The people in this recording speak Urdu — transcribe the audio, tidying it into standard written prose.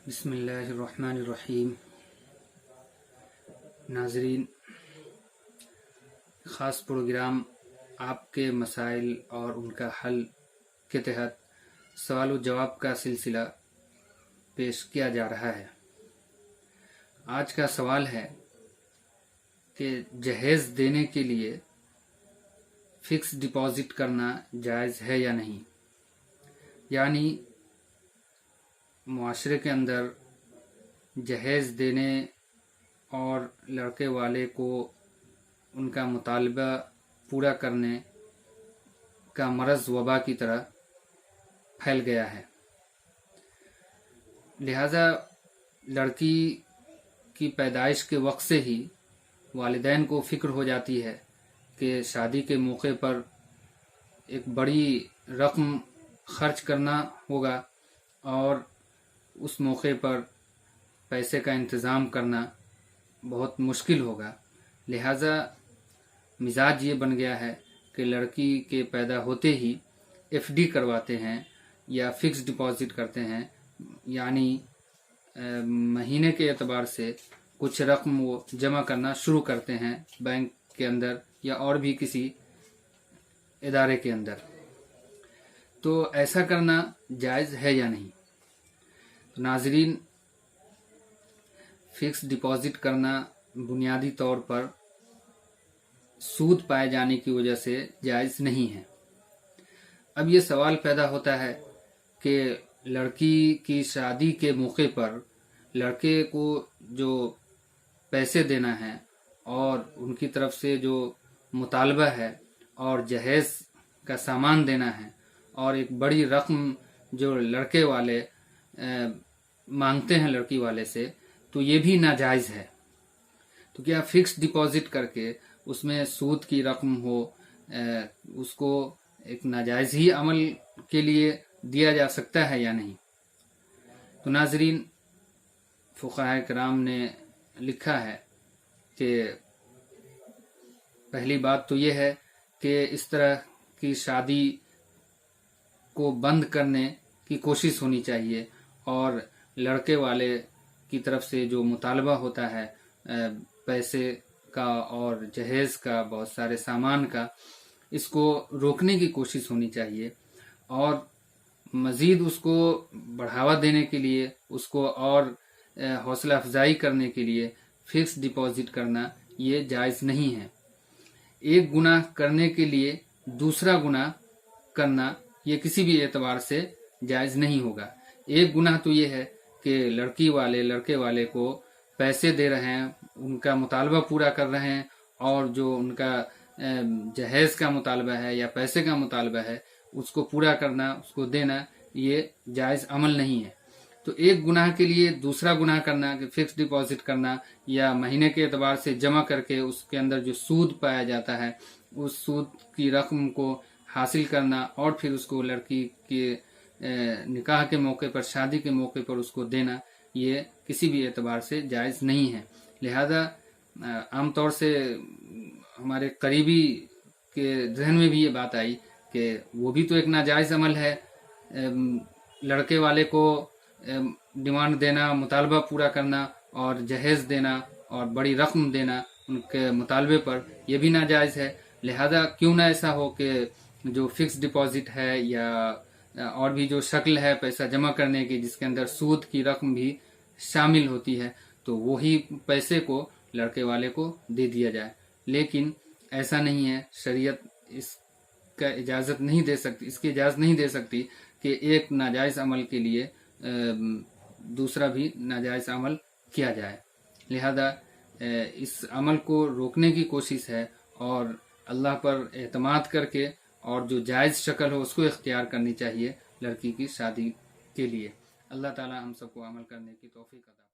بسم اللہ الرحمن الرحیم۔ ناظرین، خاص پروگرام آپ کے مسائل اور ان کا حل کے تحت سوال و جواب کا سلسلہ پیش کیا جا رہا ہے۔ آج کا سوال ہے کہ جہیز دینے کے لیے فکس ڈپازٹ کرنا جائز ہے یا نہیں، یعنی معاشرے کے اندر جہیز دینے اور لڑکے والے کو ان کا مطالبہ پورا کرنے کا مرض وبا کی طرح پھیل گیا ہے، لہذا لڑکی کی پیدائش کے وقت سے ہی والدین کو فکر ہو جاتی ہے کہ شادی کے موقع پر ایک بڑی رقم خرچ کرنا ہوگا اور اس موقع پر پیسے کا انتظام کرنا بہت مشکل ہوگا۔ لہذا مزاج یہ بن گیا ہے کہ لڑکی کے پیدا ہوتے ہی ایف ڈی کرواتے ہیں یا فکس ڈپازٹ کرتے ہیں، یعنی مہینے کے اعتبار سے کچھ رقم وہ جمع کرنا شروع کرتے ہیں بینک کے اندر یا اور بھی کسی ادارے کے اندر۔ تو ایسا کرنا جائز ہے یا نہیں؟ ناظرین، فکس ڈپازٹ کرنا بنیادی طور پر سود پائے جانے کی وجہ سے جائز نہیں ہے۔ اب یہ سوال پیدا ہوتا ہے کہ لڑکی کی شادی کے موقع پر لڑکے کو جو پیسے دینا ہے اور ان کی طرف سے جو مطالبہ ہے اور جہیز کا سامان دینا ہے اور ایک بڑی رقم جو لڑکے والے مانگتے ہیں لڑکی والے سے، تو یہ بھی ناجائز ہے۔ تو کیا فکس ڈپازٹ کر کے اس میں سود کی رقم ہو، اس کو ایک ناجائز ہی عمل کے لیے دیا جا سکتا ہے یا نہیں؟ تو ناظرین، فقہاء کرام نے لکھا ہے کہ پہلی بات تو یہ ہے کہ اس طرح کی شادی کو بند کرنے کی کوشش ہونی چاہیے اور لڑکے والے کی طرف سے جو مطالبہ ہوتا ہے پیسے کا اور جہیز کا، بہت سارے سامان کا، اس کو روکنے کی کوشش ہونی چاہیے اور مزید اس کو بڑھاوا دینے کے لیے، اس کو اور حوصلہ افزائی کرنے کے لیے فکس ڈپازٹ کرنا یہ جائز نہیں ہے۔ ایک گناہ کرنے کے لیے دوسرا گناہ کرنا یہ کسی بھی اعتبار سے جائز نہیں ہوگا۔ ایک گناہ تو یہ ہے کہ لڑکی والے لڑکے والے کو پیسے دے رہے ہیں، ان کا مطالبہ پورا کر رہے ہیں اور جو ان کا جہیز کا مطالبہ ہے یا پیسے کا مطالبہ ہے اس کو پورا کرنا، اس کو دینا، یہ جائز عمل نہیں ہے۔ تو ایک گناہ کے لیے دوسرا گناہ کرنا کہ فکس ڈپازٹ کرنا یا مہینے کے اعتبار سے جمع کر کے اس کے اندر جو سود پایا جاتا ہے اس سود کی رقم کو حاصل کرنا اور پھر اس کو لڑکی کے نکاح کے موقع پر، شادی کے موقع پر اس کو دینا، یہ کسی بھی اعتبار سے جائز نہیں ہے۔ لہذا عام طور سے ہمارے قریبی کے ذہن میں بھی یہ بات آئی کہ وہ بھی تو ایک ناجائز عمل ہے، لڑکے والے کو ڈیمانڈ دینا، مطالبہ پورا کرنا اور جہیز دینا اور بڑی رقم دینا ان کے مطالبے پر، یہ بھی ناجائز ہے۔ لہذا کیوں نہ ایسا ہو کہ جو فکس ڈپازٹ ہے یا اور بھی جو شکل ہے پیسہ جمع کرنے کی جس کے اندر سود کی رقم بھی شامل ہوتی ہے، تو وہی پیسے کو لڑکے والے کو دے دیا جائے۔ لیکن ایسا نہیں ہے، شریعت اس کی اجازت نہیں دے سکتی کہ ایک ناجائز عمل کے لیے دوسرا بھی ناجائز عمل کیا جائے۔ لہذا اس عمل کو روکنے کی کوشش ہے اور اللہ پر اعتماد کر کے اور جو جائز شکل ہو اس کو اختیار کرنی چاہیے لڑکی کی شادی کے لیے۔ اللہ تعالی ہم سب کو عمل کرنے کی توفیق عطا فرمائے۔